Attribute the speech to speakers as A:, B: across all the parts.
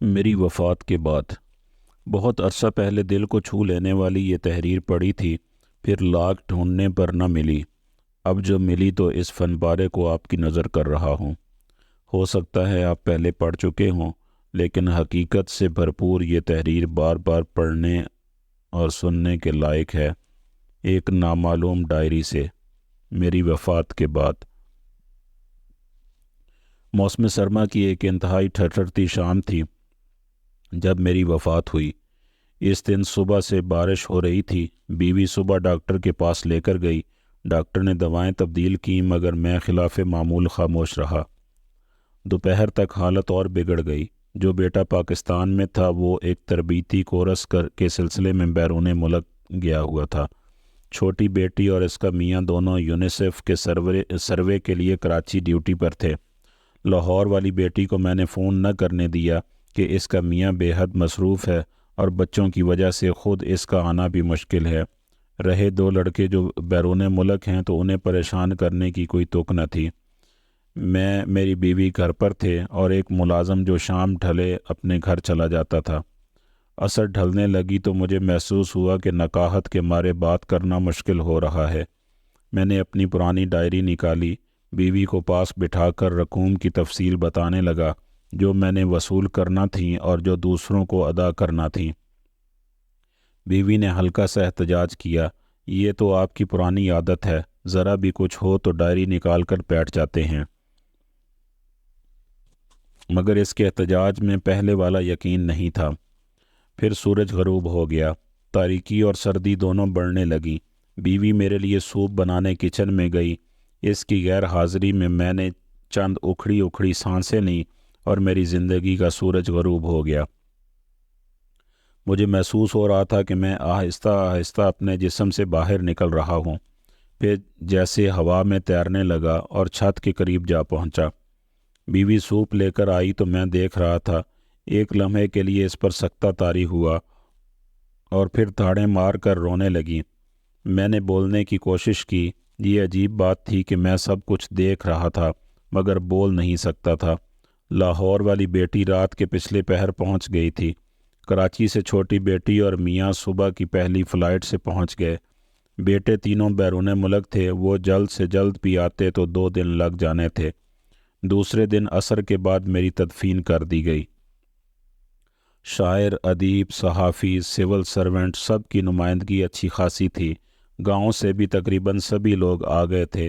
A: मेरी वफ़ात के बाद बहुत अरसा पहले दिल को छू लेने वाली ये तहरीर पढ़ी थी। फिर लाख ढूंढने पर न मिली। अब जो मिली तो इस फनपारे को आपकी नज़र कर रहा हूँ। हो सकता है आप पहले पढ़ चुके हों, लेकिन हकीकत से भरपूर ये तहरीर बार बार पढ़ने और सुनने के लायक है। एक नामालूम डायरी से मेरी वफ़ात के बाद। मौसम सरमा की एक इंतहाई ठठरती शाम थी जब मेरी वफ़ात हुई। इस दिन सुबह से बारिश हो रही थी। बीवी सुबह डॉक्टर के पास लेकर गई। डॉक्टर ने दवाएं तब्दील की, मगर मैं खिलाफ मामूल खामोश रहा। दोपहर तक हालत और बिगड़ गई। जो बेटा पाकिस्तान में था वो एक तरबीती कोर्स के सिलसिले में बैरून मुल्क गया हुआ था। छोटी बेटी और इसका मियाँ दोनों यूनिसेफ के सर्वे के लिए कराची ड्यूटी पर थे। लाहौर वाली बेटी को मैंने फ़ोन न करने दिया कि इसका मियाँ बेहद मसरूफ़ है और बच्चों की वजह से ख़ुद इसका आना भी मुश्किल है। रहे दो लड़के जो बैरून मुल्क हैं तो उन्हें परेशान करने की कोई तुक न थी। मैं मेरी बीवी घर पर थे और एक मुलाजम जो शाम ढले अपने घर चला जाता था। असर ढलने लगी तो मुझे महसूस हुआ कि नकाहत के मारे बात करना मुश्किल हो रहा है। मैंने अपनी पुरानी डायरी निकाली। बीवी को पास बिठाकर रकूम की तफसील बताने लगा, जो मैंने वसूल करना थी और जो दूसरों को अदा करना थी। बीवी ने हल्का सा एहतजाज किया, ये तो आपकी पुरानी आदत है, ज़रा भी कुछ हो तो डायरी निकाल कर बैठ जाते हैं। मगर इसके एहतजाज में पहले वाला यकीन नहीं था। फिर सूरज गरूब हो गया। तारीकी और सर्दी दोनों बढ़ने लगी। बीवी मेरे लिए सूप बनाने किचन में गई। इसकी गैर हाजिरी में मैंने चंद उखड़ी उखड़ी सांसें लीं और मेरी ज़िंदगी का सूरज गरूब हो गया। मुझे महसूस हो रहा था कि मैं आहिस्ता आहिस्ता अपने जिस्म से बाहर निकल रहा हूँ। फिर जैसे हवा में तैरने लगा और छत के करीब जा पहुँचा। बीवी सूप लेकर आई तो मैं देख रहा था। एक लम्हे के लिए इस पर सकता तारी हुआ और फिर ताड़ें मार कर रोने लगी। मैंने बोलने की कोशिश की। ये अजीब बात थी कि मैं सब कुछ देख रहा था मगर बोल नहीं सकता था। लाहौर वाली बेटी रात के पिछले पहर पहुंच गई थी। कराची से छोटी बेटी और मियाँ सुबह की पहली फ़्लाइट से पहुंच गए। बेटे तीनों बैरून मुल्क थे। वो जल्द से जल्द भी आते तो 2 दिन लग जाने थे। दूसरे दिन असर के बाद मेरी तदफीन कर दी गई। शायर, अदीब, सहाफ़ी, सिविल सर्वेंट सब की नुमाइंदगी अच्छी खासी थी। गांव से भी तकरीबन सभी लोग आ गए थे।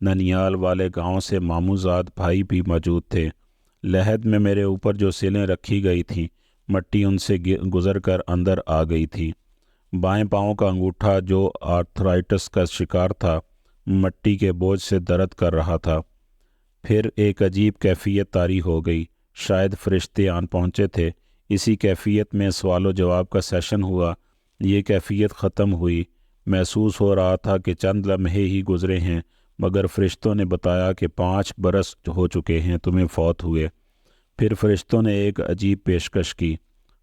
A: ननियाल वाले गांव से मामूजाद भाई भी मौजूद थे। लहद में मेरे ऊपर जो सिलें रखी गई थीं, मट्टी उनसे गुजर कर अंदर आ गई थी। बाएं पाँव का अंगूठा जो आर्थराइटिस का शिकार था, मट्टी के बोझ से दर्द कर रहा था। फिर एक अजीब कैफियत तारी हो गई। शायद फरिश्ते आन पहुँचे थे। इसी कैफियत में सवाल जवाब का सेशन हुआ। ये कैफियत ख़त्म हुई। महसूस हो रहा था कि चंद लम्हे ही गुजरे हैं, मगर फरिश्तों ने बताया कि 5 बरस हो चुके हैं तुम्हें फौत हुए। फिर फरिश्तों ने एक अजीब पेशकश की,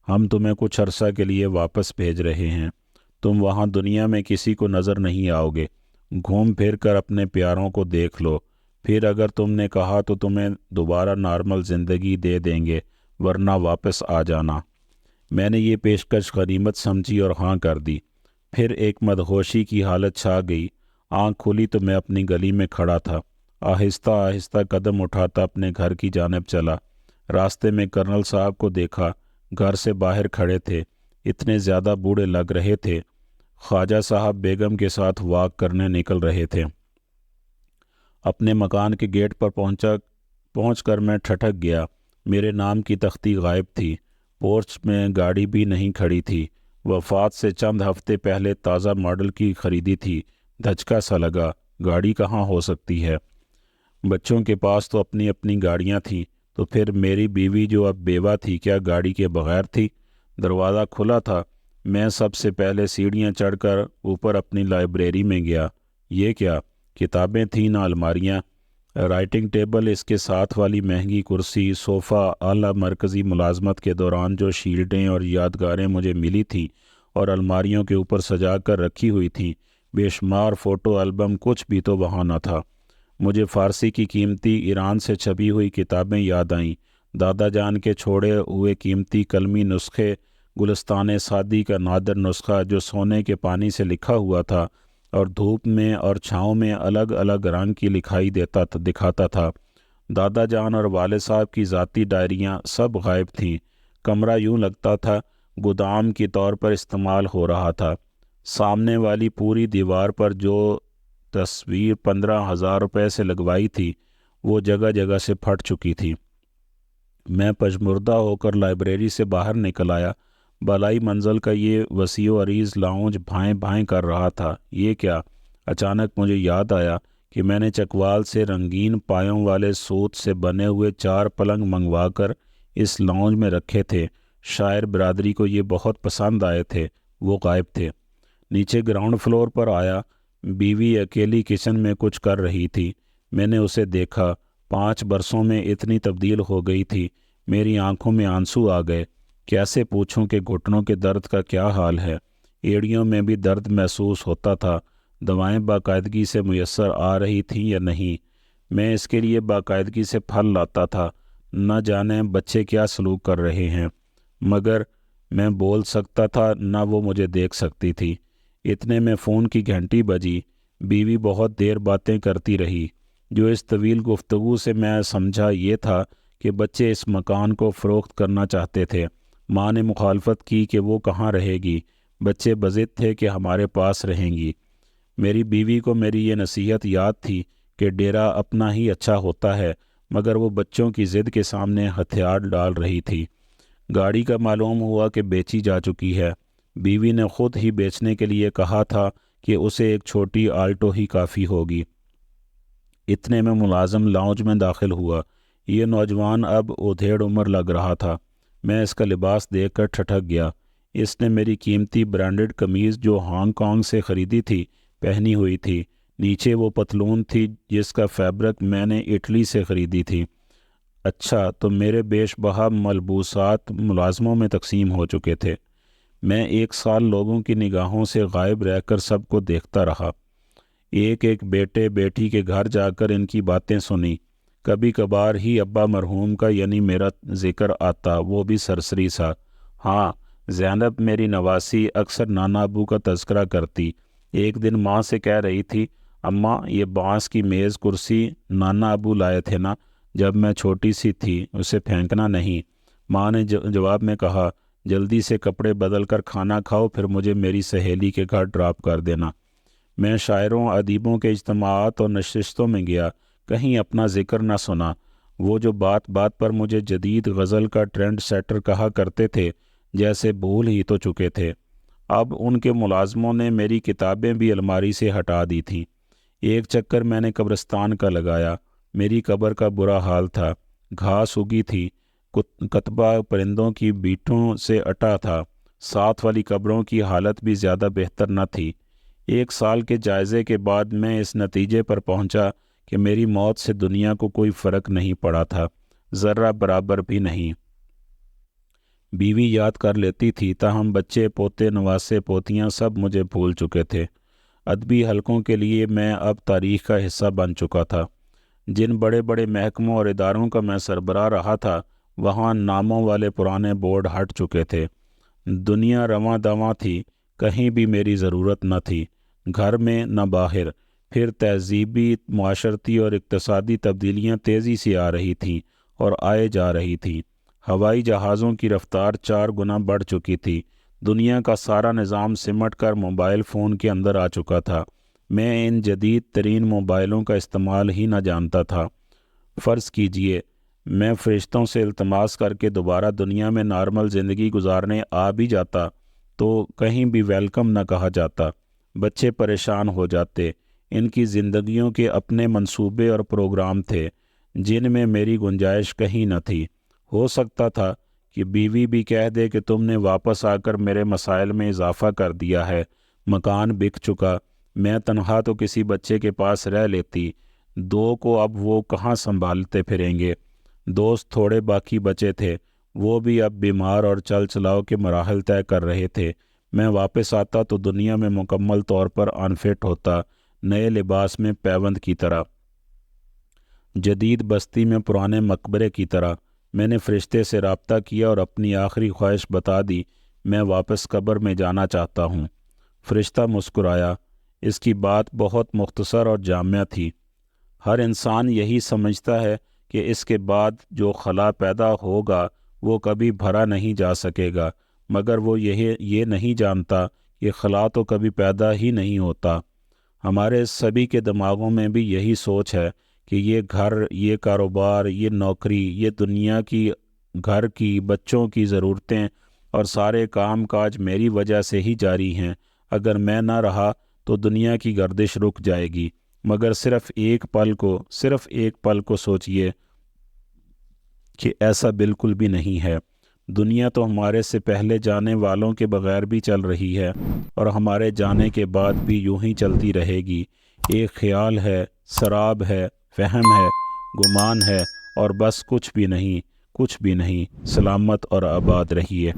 A: हम तुम्हें कुछ अरसा के लिए वापस भेज रहे हैं। तुम वहाँ दुनिया में किसी को नज़र नहीं आओगे। घूम फिर कर अपने प्यारों को देख लो। फिर अगर तुमने कहा तो तुम्हें दोबारा नॉर्मल ज़िंदगी दे देंगे, वरना वापस आ जाना। मैंने ये पेशकश गनीमत समझी और हाँ कर दी। फिर एक मदहोशी की हालत छा गई। आँख खुली तो मैं अपनी गली में खड़ा था। आहिस्ता आहिस्ता कदम उठाता अपने घर की जानिब चला। रास्ते में कर्नल साहब को देखा। घर से बाहर खड़े थे। इतने ज़्यादा बूढ़े लग रहे थे। ख्वाजा साहब बेगम के साथ वॉक करने निकल रहे थे। अपने मकान के गेट पर पहुंचकर मैं ठठक गया। मेरे नाम की तख्ती गायब थी। पोर्च में गाड़ी भी नहीं खड़ी थी। वफ़ात से चंद हफ्ते पहले ताज़ा मॉडल की खरीदी थी। धचका सा लगा, गाड़ी कहाँ हो सकती है। बच्चों के पास तो अपनी अपनी गाड़ियाँ थीं, तो फिर मेरी बीवी जो अब बेवा थी क्या गाड़ी के बगैर थी। दरवाज़ा खुला था। मैं सबसे पहले सीढ़ियाँ चढ़कर ऊपर अपनी लाइब्रेरी में गया। ये क्या, किताबें थीं ना अलमारियाँ। राइटिंग टेबल, इसके साथ वाली महंगी कुर्सी, सोफ़ा, आला मरकज़ी मुलाजमत के दौरान जो शील्डें और यादगारें मुझे मिली थीं और अलमारियों के ऊपर सजा कर रखी हुई थीं, बेशुमार फ़ोटो एल्बम, कुछ भी तो वहाँ न था। मुझे फ़ारसी की कीमती ईरान से छपी हुई किताबें याद आईं। दादा जान के छोड़े हुए कीमती कलमी नुस्खे, गुलिस्तान सादी का नादर नुस्खा जो सोने के पानी से लिखा हुआ था और धूप में और छाँव में अलग अलग रंग की लिखाई दिखाता था। दादा जान और वाले साहब की ज़ाती डायरियाँ सब गायब थीं। कमरा यूं लगता था गोदाम के तौर पर इस्तेमाल हो रहा था। सामने वाली पूरी दीवार पर जो तस्वीर 15,000 रुपये से लगवाई थी वो जगह जगह से फट चुकी थी। मैं पशमुर्दा होकर लाइब्रेरी से बाहर निकल आया। बालाई मंजिल का ये वसीओ अरीज लाउंज भाएं भाएं कर रहा था। ये क्या? अचानक मुझे याद आया कि मैंने चकवाल से रंगीन पायों वाले सूत से बने हुए 4 पलंग मंगवाकर इस लाउंज में रखे थे। शायर बिरादरी को ये बहुत पसंद आए थे। वो गायब थे। नीचे ग्राउंड फ्लोर पर आया। बीवी अकेली किचन में कुछ कर रही थी। मैंने उसे देखा। 5 बरसों में इतनी तब्दील हो गई थी। मेरी आंखों में आंसू आ गए। कैसे पूछूं कि घुटनों के दर्द का क्या हाल है। एड़ियों में भी दर्द महसूस होता था। दवाएं बाकायदगी से मुयस्सर आ रही थीं या नहीं। मैं इसके लिए बाकायदगी से फल लाता था। न जाने बच्चे क्या सलूक कर रहे हैं, मगर मैं बोल सकता था न वो मुझे देख सकती थी। इतने में फ़ोन की घंटी बजी। बीवी बहुत देर बातें करती रही। जो इस तवील गुफ्तगू से मैं समझा ये था कि बच्चे इस मकान को फ़रोख्त करना चाहते थे। माँ ने मुखालफत की कि वो कहाँ रहेगी। बच्चे बज़िद थे कि हमारे पास रहेंगी। मेरी बीवी को मेरी ये नसीहत याद थी कि डेरा अपना ही अच्छा होता है, मगर वो बच्चों की ज़िद के सामने हथियार डाल रही थी। गाड़ी का मालूम हुआ कि बेची जा चुकी है। बीवी ने खुद ही बेचने के लिए कहा था कि उसे एक छोटी आल्टो ही काफ़ी होगी। इतने में मुलाजिम लाउंज में दाखिल हुआ। ये नौजवान अब उधेड़ उम्र लग रहा था। मैं इसका लिबास देखकर ठठक गया। इसने मेरी कीमती ब्रांडेड कमीज़ जो हांगकांग से ख़रीदी थी पहनी हुई थी। नीचे वो पतलून थी जिसका फैब्रिक मैंने इटली से ख़रीदी थी। अच्छा, तो मेरे बेशबहा मलबूसात मुलाजमों में तकसीम हो चुके थे। मैं 1 साल लोगों की निगाहों से गायब रहकर सबको देखता रहा। एक एक बेटे बेटी के घर जाकर इनकी बातें सुनी। कभी कभार ही अब्बा मरहूम का यानी मेरा जिक्र आता, वो भी सरसरी सा। हाँ, ज़ैनब मेरी नवासी अक्सर नाना अबू का तज़किरा करती। एक दिन माँ से कह रही थी, अम्मा ये बांस की मेज़ कुर्सी नाना अबू लाए थे ना, जब मैं छोटी सी थी, उसे फेंकना नहीं। माँ ने जवाब में कहा, जल्दी से कपड़े बदल कर खाना खाओ, फिर मुझे मेरी सहेली के घर ड्रॉप कर देना। मैं शायरों अदीबों के इज्तिमाआत और नशिस्तों में गया, कहीं अपना जिक्र न सुना। वो जो बात बात पर मुझे जदीद गज़ल का ट्रेंड सेटर कहा करते थे, जैसे भूल ही तो चुके थे। अब उनके मुलाजमों ने मेरी किताबें भी अलमारी से हटा दी थीं। एक चक्कर मैंने कब्रिस्तान का लगाया। मेरी कब्र का बुरा हाल था। घास उगी थी। कतबा परिंदों की बीटों से अटा था। साथ वाली कब्रों की हालत भी ज़्यादा बेहतर न थी। 1 साल के जायज़े के बाद मैं इस नतीजे पर पहुंचा कि मेरी मौत से दुनिया को कोई फ़र्क नहीं पड़ा था, ज़र्रा बराबर भी नहीं। बीवी याद कर लेती थी, ताहम बच्चे पोते नवासे पोतियां सब मुझे भूल चुके थे। अदबी हलकों के लिए मैं अब तारीख़ का हिस्सा बन चुका था। जिन बड़े बड़े महकमों और इदारों का मैं सरबराह रहा था, वहाँ नामों वाले पुराने बोर्ड हट चुके थे। दुनिया रवां दवां थी, कहीं भी मेरी ज़रूरत न थी, घर में न बाहर। फिर तहजीबी, माशरती और इक़्तिसादी तब्दीलियाँ तेज़ी से आ रही थीं और आए जा रही थीं। हवाई जहाज़ों की रफ्तार 4 गुना बढ़ चुकी थी। दुनिया का सारा निज़ाम सिमट कर मोबाइल फ़ोन के अंदर आ चुका था। मैं इन जदीद तरीन मोबाइलों का इस्तेमाल ही न जानता था। फ़र्ज़ कीजिए मैं फ़रिश्तों से इल्तमास करके दोबारा दुनिया में नॉर्मल ज़िंदगी गुजारने आ भी जाता तो कहीं भी वेलकम न कहा जाता। बच्चे परेशान हो जाते। इनकी ज़िंदगियों के अपने मंसूबे और प्रोग्राम थे जिनमें मेरी गुंजाइश कहीं न थी। हो सकता था कि बीवी भी कह दे कि तुमने वापस आकर मेरे मसाइल में इजाफ़ा कर दिया है। मकान बिक चुका। मैं तनहा तो किसी बच्चे के पास रह लेती। 2 को अब वो कहाँ संभालते फिरेंगे। दोस्त थोड़े बाकी बचे थे, वो भी अब बीमार और चल चलाओ के मराहल तय कर रहे थे। मैं वापस आता तो दुनिया में मुकम्मल तौर पर अनफिट होता, नए लिबास में पैबंद की तरह, जदीद बस्ती में पुराने मकबरे की तरह। میں نے فرشتے سے رابطہ کیا اور اپنی آخری خواہش بتا دی، میں واپس قبر میں جانا چاہتا ہوں۔ فرشتہ مسکرایا۔ اس کی بات بہت مختصر اور جامع تھی۔ ہر انسان یہی سمجھتا ہے کہ اس کے بعد جو خلا پیدا ہوگا وہ کبھی بھرا نہیں جا سکے گا، مگر وہ یہ نہیں جانتا کہ خلا تو کبھی پیدا ہی نہیں ہوتا۔ ہمارے سبھی کے دماغوں میں بھی یہی سوچ ہے کہ یہ گھر، یہ کاروبار، یہ نوکری، یہ دنیا کی، گھر کی، بچوں کی ضرورتیں اور سارے کام کاج میری وجہ سے ہی جاری ہیں۔ اگر میں نہ رہا تو دنیا کی گردش رک جائے گی۔ مگر صرف ایک پل کو سوچئے کہ ایسا بالکل بھی نہیں ہے۔ دنیا تو ہمارے سے پہلے جانے والوں کے بغیر بھی چل رہی ہے اور ہمارے جانے کے بعد بھی یوں ہی چلتی رہے گی۔ ایک خیال ہے، سراب ہے، فہم ہے، گمان ہے، اور بس کچھ بھی نہیں۔ سلامت اور آباد رہیے۔